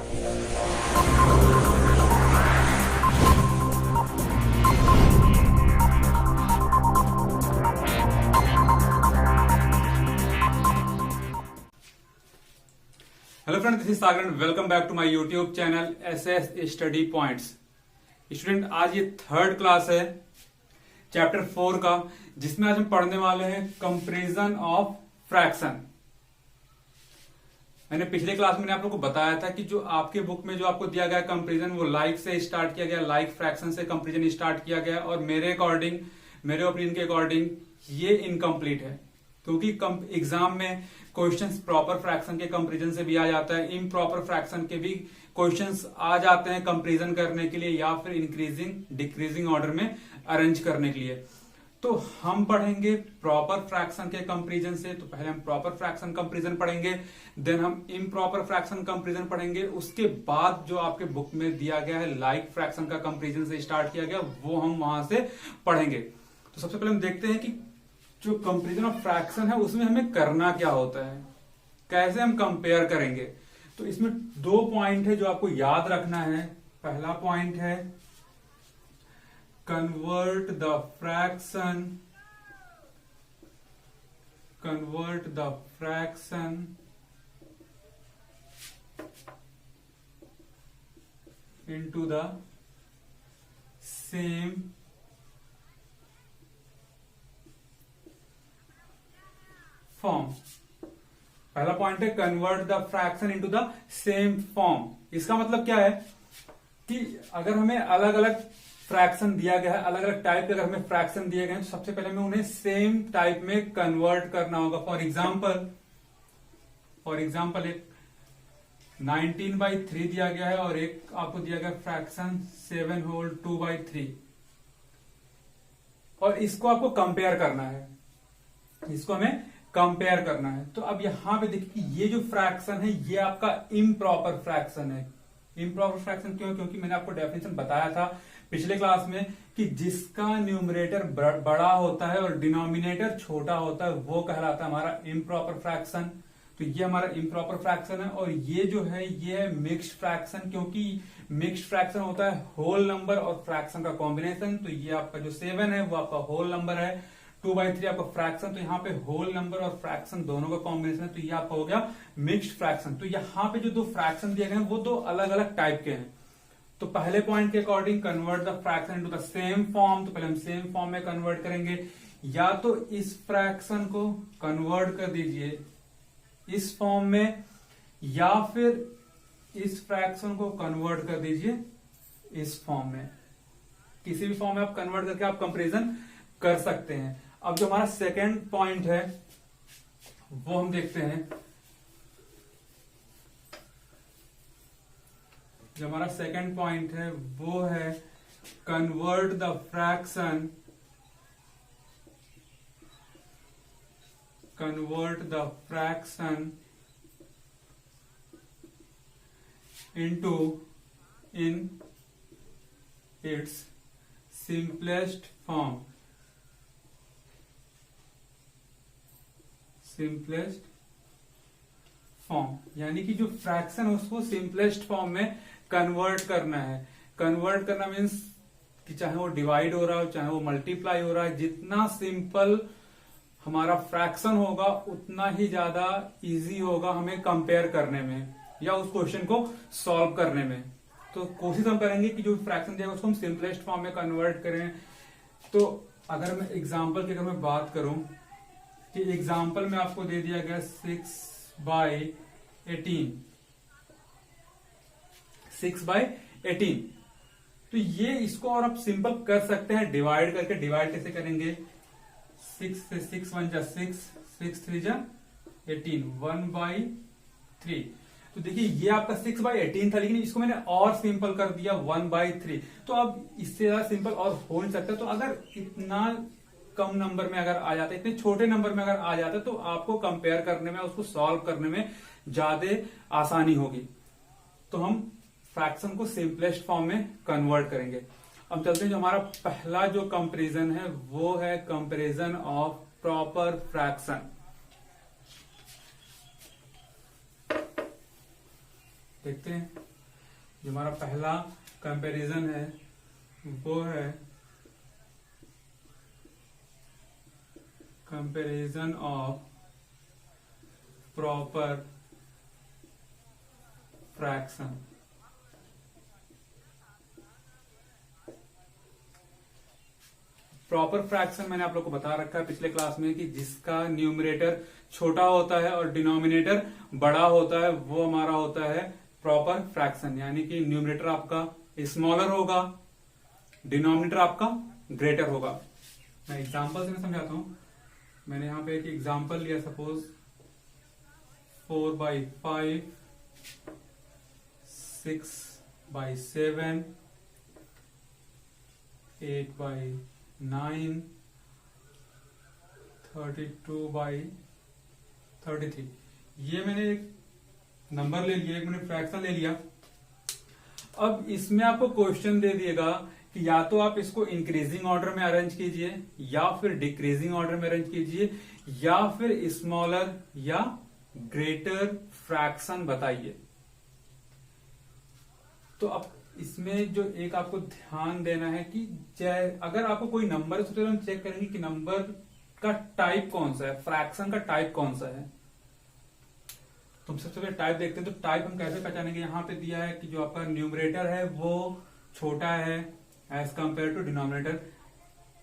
Hello friend, this is Sagar. Welcome back to my YouTube channel SS study points. Student, आज ये third class है chapter 4 का, जिसमें आज हम पढ़ने वाले हैं कंपैरिजन ऑफ फ्रैक्शन। मैंने पिछले क्लास में आपको बताया था कि जो आपके बुक में जो आपको दिया गया कंपैरिजन, वो लाइक से स्टार्ट किया गया, लाइक फ्रैक्शन से कंपैरिजन स्टार्ट किया गया, और मेरे अकॉर्डिंग, मेरे ओपिनियन के अकॉर्डिंग ये इनकम्प्लीट है, क्योंकि एग्जाम में क्वेश्चंस प्रॉपर फ्रैक्शन के कंपैरिजन से भी आ जाता है, इम्प्रॉपर फ्रैक्शन के भी क्वेश्चंस आ जाते हैं कंपैरिजन करने के लिए, या फिर इंक्रीजिंग डिक्रीजिंग ऑर्डर में अरेंज करने के लिए। तो हम पढ़ेंगे प्रॉपर फ्रैक्शन के कंपैरिजन से। तो पहले हम प्रॉपर फ्रैक्शन कंपैरिजन पढ़ेंगे, देन हम इम्प्रॉपर फ्रैक्शन कंपैरिजन पढ़ेंगे। उसके बाद जो आपके बुक में दिया गया है लाइक फ्रैक्शन का कंपैरिजन से स्टार्ट किया गया, वो हम वहां से पढ़ेंगे। तो सबसे पहले हम देखते हैं कि जो कंपैरिजन ऑफ फ्रैक्शन है उसमें हमें करना क्या होता है, कैसे हम कंपेयर करेंगे। तो इसमें दो पॉइंट है जो आपको याद रखना है। पहला पॉइंट है convert the fraction into the same form. पहला पॉइंट है convert the fraction into the same form. इसका मतलब क्या है कि अगर हमें अलग अलग फ्रैक्शन दिया गया है, अलग अलग टाइप के अगर हमें फ्रैक्शन दिए गए हैं, तो सबसे पहले हमें उन्हें सेम टाइप में कन्वर्ट करना होगा। फॉर एग्जाम्पल एक 19/3 दिया गया है और एक आपको दिया गया फ्रैक्शन 7 होल 2/3, और इसको आपको कंपेयर करना है, इसको हमें कंपेयर करना है। तो अब यहां पे देखिए कि ये जो फ्रैक्शन है ये आपका इम्प्रॉपर फ्रैक्शन है। इम्प्रॉपर फ्रैक्शन क्यों? क्योंकि मैंने आपको डेफिनेशन बताया था पिछले क्लास में कि जिसका न्यूमरेटर बड़ा होता है और डिनोमिनेटर छोटा होता है, वो कहलाता है हमारा इम्प्रॉपर फ्रैक्शन। तो ये हमारा इम्प्रॉपर फ्रैक्शन है। और ये जो है ये है मिक्स्ड फ्रैक्शन, क्योंकि मिक्स्ड फ्रैक्शन होता है होल नंबर और फ्रैक्शन का कॉम्बिनेशन। तो ये आपका जो 7 है वो आपका होल नंबर है, 2/3 आपका फ्रैक्शन, तो यहाँ पे होल नंबर और फ्रैक्शन दोनों का कॉम्बिनेशन है, तो ये आपका हो गया मिक्स्ड फ्रैक्शन। तो यहाँ पे जो दो फ्रैक्शन दिए गए हैं वो दो अलग अलग टाइप के हैं। तो पहले पॉइंट के according convert the fraction into the same form, तो पहले हम सेम फॉर्म में कन्वर्ट करेंगे। या तो इस फ्रैक्शन को कन्वर्ट कर दीजिए इस फॉर्म में, या फिर इस फ्रैक्शन को कन्वर्ट कर दीजिए इस फॉर्म में। किसी भी फॉर्म में आप कन्वर्ट करके आप कंपेरिजन कर सकते हैं। अब जो हमारा सेकेंड पॉइंट है वो हम देखते हैं। जो हमारा सेकेंड पॉइंट है वो है convert the fraction into in its simplest form. यानी कि जो फ्रैक्शन है उसको सिंपलेस्ट फॉर्म में कन्वर्ट करना है। कन्वर्ट करना मीन्स कि चाहे वो डिवाइड हो रहा हो, चाहे वो मल्टीप्लाई हो रहा है, जितना सिंपल हमारा फ्रैक्शन होगा उतना ही ज्यादा इजी होगा हमें कंपेयर करने में या उस क्वेश्चन को सॉल्व करने में। तो कोशिश हम करेंगे कि जो फ्रैक्शन दिया उसको हम सिंपलेस्ट फॉर्म में कन्वर्ट करें। तो अगर मैं एग्जाम्पल की अगर मैं बात करूं कि एग्जाम्पल में आपको दे दिया गया 6/18, तो ये इसको और आप सिंपल कर सकते हैं डिवाइड करके। डिवाइड कैसे करेंगे? 6 से 6 1 जा 6, 6 3 जा 18, 1/3। तो देखिए ये आपका 6/18 था, लेकिन इसको मैंने और सिंपल कर दिया 1/3। तो अब इससे ज्यादा सिंपल और हो नहीं सकता। तो अगर इतना कम नंबर में अगर आ जाता है, इतने छोटे नंबर में अगर आ जाता है, तो आपको कंपेयर करने में, उसको सॉल्व करने में ज्यादा आसानी होगी। तो हम फ्रैक्शन को सिंपलेस्ट फॉर्म में कन्वर्ट करेंगे। अब चलते हैं, जो हमारा पहला जो कंपैरिजन है वो है कंपैरिजन ऑफ प्रॉपर फ्रैक्शन। देखते हैं जो हमारा पहला कंपैरिजन है वो है comparison of proper fraction. Proper fraction मैंने आप लोग को बता रखा है पिछले क्लास में कि जिसका न्यूमरेटर छोटा होता है और डिनोमिनेटर बड़ा होता है वो हमारा होता है प्रॉपर फ्रैक्शन, यानी कि न्यूमरेटर आपका स्मॉलर होगा, डिनोमिनेटर आपका ग्रेटर होगा। मैं एग्जांपल से समझाता हूं। मैंने यहां पे एक एग्जांपल लिया, सपोज 4/5, 6/7, 8/9, 32/33। ये मैंने एक नंबर ले लिया, एक मैंने फ्रैक्शन ले लिया। अब इसमें आपको क्वेश्चन दे दिएगा कि या तो आप इसको इंक्रीजिंग ऑर्डर में अरेंज कीजिए या फिर डिक्रीजिंग ऑर्डर में अरेंज कीजिए या फिर स्मॉलर या ग्रेटर फ्रैक्शन बताइए। तो अब इसमें जो एक आपको ध्यान देना है कि अगर आपको कोई नंबर है तो हम चेक करेंगे कि नंबर का टाइप कौन सा है, फ्रैक्शन का टाइप कौन सा है। तो हम सबसे पहले टाइप देखते हैं। तो टाइप हम कैसे पहचानेंगे, यहां पे दिया है कि जो आपका न्यूमरेटर है वो छोटा है एज कंपेयर टू डिनोमिनेटर,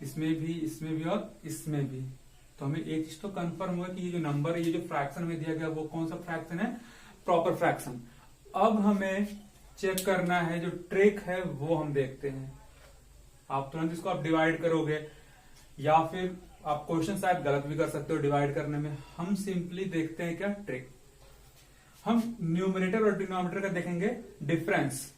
इसमें भी और इसमें भी। तो हमें एक चीज तो कंफर्म हुआ कि ये जो नंबर है, ये जो फ्रैक्शन में दिया गया वो कौन सा फ्रैक्शन है, प्रॉपर फ्रैक्शन। अब हमें चेक करना है, जो ट्रिक है वो हम देखते हैं। आप तुरंत इसको आप डिवाइड करोगे या फिर आप क्वेश्चन शायद गलत भी कर सकते हो डिवाइड करने में। हम सिंपली देखते हैं क्या ट्रिक। हम न्यूमरेटर और डिनोमिनेटर का देखेंगे डिफरेंस।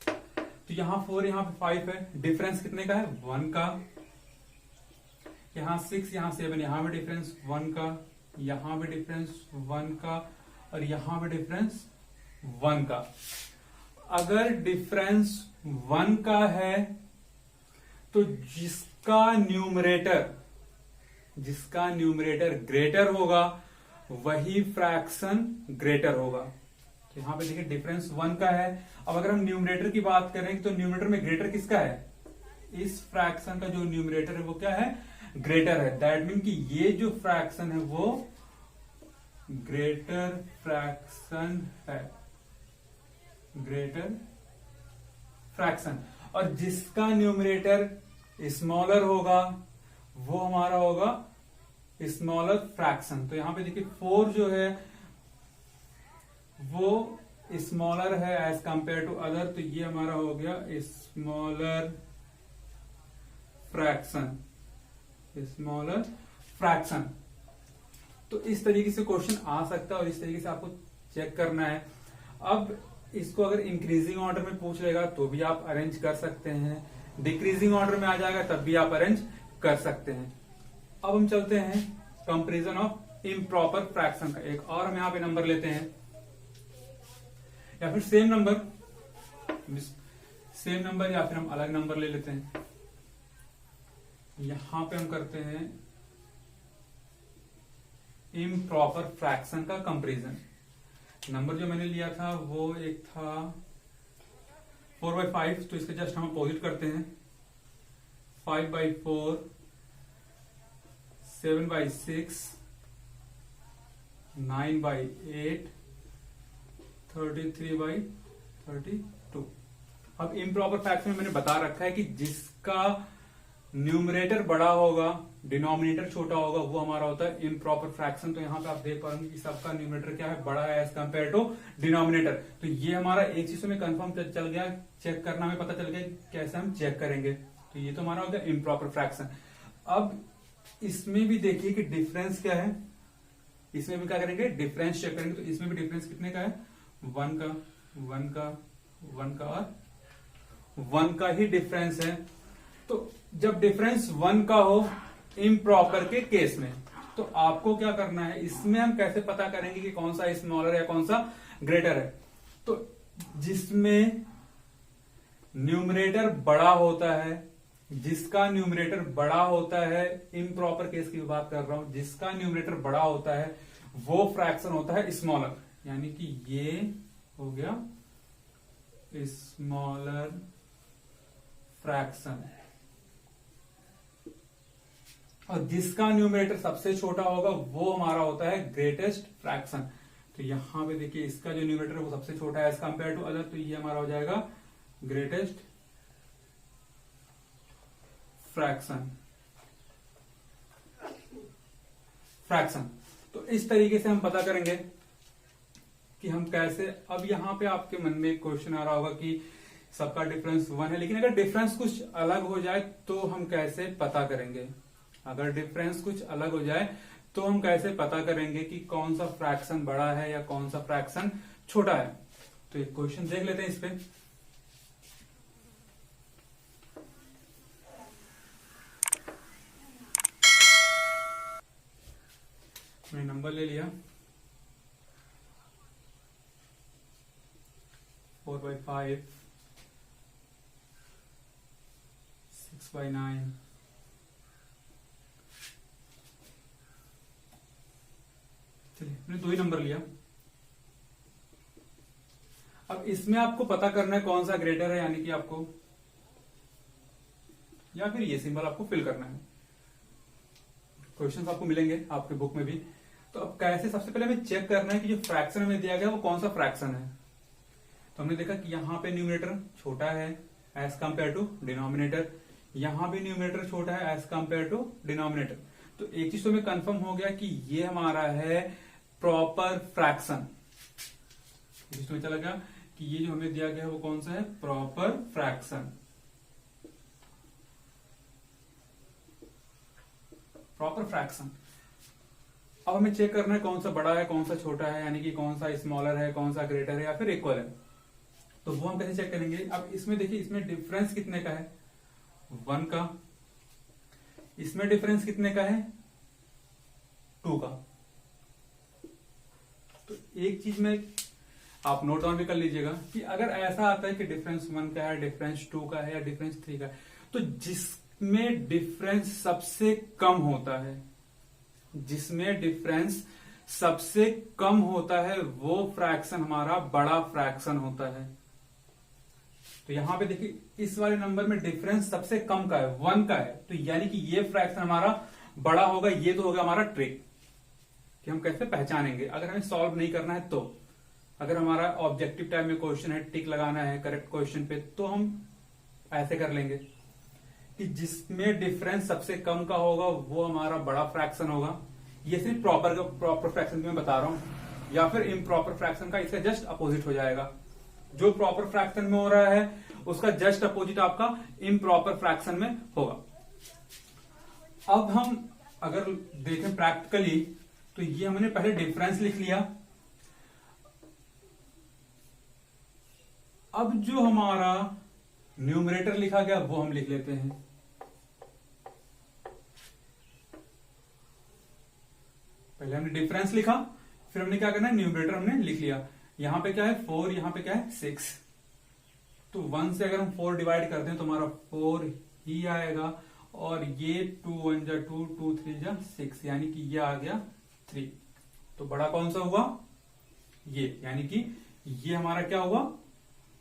तो यहां 4 यहां पे 5 है, डिफरेंस कितने का है, 1 का। यहां 6 यहां 7, यहां भी डिफरेंस 1 का, यहां भी डिफरेंस 1 का और यहां भी डिफरेंस 1 का। अगर डिफरेंस 1 का है तो जिसका न्यूमरेटर ग्रेटर होगा वही फ्रैक्शन ग्रेटर होगा। तो यहां पे देखिए डिफरेंस 1 का है। अब अगर हम न्यूमरेटर की बात करें तो न्यूमरेटर में ग्रेटर किसका है, इस फ्रैक्शन का जो न्यूमरेटर है वो क्या है, ग्रेटर है। दैट मीन कि ये जो फ्रैक्शन है वो ग्रेटर फ्रैक्शन है, ग्रेटर फ्रैक्शन। और जिसका न्यूमरेटर स्मॉलर होगा वो हमारा होगा स्मॉलर फ्रैक्शन। तो यहां पे देखिए 4 जो है वो स्मॉलर है एज कंपेयर टू अदर, तो ये हमारा हो गया स्मॉलर फ्रैक्शन, स्मॉलर फ्रैक्शन। तो इस तरीके से क्वेश्चन आ सकता है और इस तरीके से आपको चेक करना है। अब इसको अगर इंक्रीजिंग ऑर्डर में पूछ लेगा तो भी आप अरेंज कर सकते हैं, डिक्रीजिंग ऑर्डर में आ जाएगा तब भी आप अरेंज कर सकते हैं। अब हम चलते हैं कंपैरिजन ऑफ इम्प्रॉपर फ्रैक्शन का। एक और हम यहां पे नंबर लेते हैं या फिर सेम नंबर या फिर हम अलग नंबर ले लेते हैं। यहां पे हम करते हैं इम्प्रॉपर फ्रैक्शन का कंपैरिजन। नंबर जो मैंने लिया था वो एक था 4/5, तो इसके जस्ट हम अपोजिट करते हैं। 5/4, 7/6, 9/8, 33/32। अब इम्प्रॉपर फ्रैक्शन में मैंने बता रखा है कि जिसका न्यूमरेटर बड़ा होगा डिनोमिनेटर छोटा होगा वो हमारा होता है इम्प्रॉपर फ्रैक्शन। तो यहां पे आप देख पाएंगे कि सबका न्यूमरेटर क्या है, बड़ा है एज कंपेयर टू डिनोमिनेटर। तो ये हमारा एक चीज में कंफर्म चल गया, चेक करना हमें पता चल गया कैसे हम चेक करेंगे। तो ये तो हमारा हो गया इम्प्रॉपर फ्रैक्शन। अब इसमें भी देखिए कि डिफरेंस क्या है, इसमें भी क्या करेंगे, डिफरेंस चेक करेंगे। तो इसमें भी डिफरेंस कितने का है, 1 का, 1 का, 1 का और 1 का ही डिफरेंस है। तो जब डिफरेंस 1 का हो इम्प्रॉपर के केस में तो आपको क्या करना है, इसमें हम कैसे पता करेंगे कि कौन सा स्मॉलर है कौन सा ग्रेटर है। तो जिसमें न्यूमरेटर बड़ा होता है, जिसका न्यूमरेटर बड़ा होता है, इम्प्रॉपर केस की बात कर रहा हूं, जिसका न्यूमरेटर बड़ा होता है वो फ्रैक्शन होता है स्मॉलर। यानी कि ये हो गया स्मॉलर फ्रैक्शन, और जिसका न्यूमरेटर सबसे छोटा होगा वो हमारा होता है ग्रेटेस्ट फ्रैक्शन। तो यहां पे देखिए इसका जो न्यूमरेटर है वो सबसे छोटा है एज कंपेयर टू अदर, तो ये हमारा हो जाएगा ग्रेटेस्ट फ्रैक्शन। तो इस तरीके से हम पता करेंगे कि हम कैसे, अब यहां पे आपके मन में एक क्वेश्चन आ रहा होगा कि सबका डिफरेंस 1 है, लेकिन अगर डिफरेंस कुछ अलग हो जाए तो हम कैसे पता करेंगे? अगर डिफरेंस कुछ अलग हो जाए तो हम कैसे पता करेंगे कि कौन सा फ्रैक्शन बड़ा है या कौन सा फ्रैक्शन छोटा है? तो एक क्वेश्चन देख लेते हैं इस पे। मैंने नंबर ले लिया 4/5, 6/9, चलिए मैंने 2 ही नंबर लिया। अब इसमें आपको पता करना है कौन सा ग्रेटर है, यानी कि आपको, या फिर ये सिंबल आपको फिल करना है। क्वेश्चंस आपको मिलेंगे आपके बुक में भी। तो अब कैसे, सबसे पहले हमें चेक करना है कि जो फ्रैक्शन हमें दिया गया वो कौन सा फ्रैक्शन है। तो हमने देखा कि यहां पे न्यूमरेटर छोटा है एज कंपेयर टू डिनोमिनेटर, यहां भी न्यूमरेटर छोटा है एज कंपेयर टू डिनोमिनेटर। तो एक चीज तो हमें कंफर्म हो गया कि ये हमारा है प्रॉपर फ्रैक्शन। तो चला गया कि ये जो हमें दिया गया है वो कौन सा है, प्रॉपर फ्रैक्शन। Proper fraction. अब हमें चेक करना है कौन सा बड़ा है कौन सा छोटा है, यानी कि कौन सा स्मॉलर है कौन सा ग्रेटर है या फिर इक्वल है। तो वो हम कैसे चेक करेंगे? अब इसमें देखिए, इसमें डिफरेंस कितने का है, 1 का। इसमें डिफरेंस कितने का है, 2 का। तो एक चीज में आप नोट डाउन भी कर लीजिएगा कि अगर ऐसा आता है कि डिफरेंस 1 का है, डिफरेंस 2 का है या डिफरेंस 3 का है, तो जिसमें डिफरेंस सबसे कम होता है, जिसमें डिफरेंस सबसे कम होता है वो फ्रैक्शन हमारा बड़ा फ्रैक्शन होता है। तो यहां पे देखिए इस वाले नंबर में डिफरेंस सबसे कम का है, 1 का है, तो यानी कि ये फ्रैक्शन हमारा बड़ा होगा। ये तो होगा हमारा ट्रिक कि हम कैसे पहचानेंगे अगर हमें सॉल्व नहीं करना है। तो अगर हमारा ऑब्जेक्टिव टाइप में क्वेश्चन है, टिक लगाना है करेक्ट क्वेश्चन पे, तो हम ऐसे कर लेंगे कि जिसमें डिफरेंस सबसे कम का होगा वो हमारा बड़ा फ्रैक्शन होगा। ये सिर्फ प्रॉपर फ्रैक्शन में बता रहा हूं, या फिर इम्प्रॉपर फ्रैक्शन का इसका जस्ट अपोजिट हो जाएगा। जो प्रॉपर फ्रैक्शन में हो रहा है उसका जस्ट अपोजिट आपका इम्प्रॉपर फ्रैक्शन में होगा। अब हम अगर देखें प्रैक्टिकली, तो ये हमने पहले डिफरेंस लिख लिया। अब जो हमारा न्यूमरेटर लिखा गया वो हम लिख लेते हैं। पहले हमने डिफरेंस लिखा, फिर हमने क्या करना है, न्यूमरेटर हमने लिख लिया। यहां पे क्या है 4, यहां पे क्या है 6। तो 1 से अगर हम 4 डिवाइड करते हैं तो हमारा 4 ही आएगा, और ये 2 1 जा 2, 2 3 जा 6, यानी कि ये आ गया 3। तो बड़ा कौन सा हुआ, ये, यानी कि ये हमारा क्या हुआ,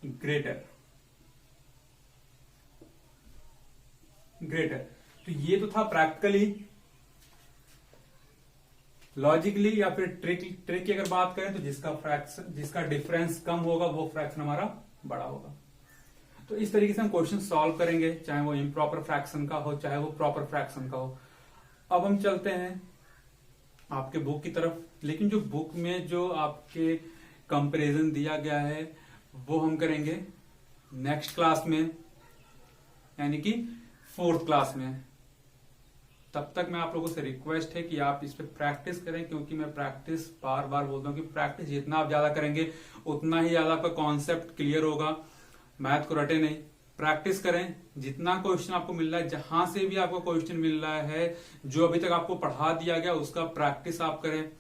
ग्रेटर। तो ये तो था प्रैक्टिकली। लॉजिकली या फिर ट्रिक की अगर बात करें तो जिसका डिफरेंस कम होगा वो फ्रैक्शन हमारा बड़ा होगा। तो इस तरीके से हम क्वेश्चन सॉल्व करेंगे, चाहे वो इम्प्रॉपर फ्रैक्शन का हो चाहे वो प्रॉपर फ्रैक्शन का हो। अब हम चलते हैं आपके बुक की तरफ, लेकिन जो बुक में जो आपके कंपैरिजन दिया गया है वो हम करेंगे नेक्स्ट क्लास में, यानी कि 4th क्लास में। तब तक मैं आप लोगों से रिक्वेस्ट है कि आप इस पे प्रैक्टिस करें, क्योंकि मैं प्रैक्टिस बार बार बोलता हूं कि प्रैक्टिस जितना आप ज्यादा करेंगे उतना ही ज्यादा आपका कॉन्सेप्ट क्लियर होगा। मैथ को रटे नहीं, प्रैक्टिस करें। जितना क्वेश्चन आपको मिल रहा है, जहां से भी आपको क्वेश्चन मिल रहा है, जो अभी तक आपको पढ़ा दिया गया उसका प्रैक्टिस आप करें।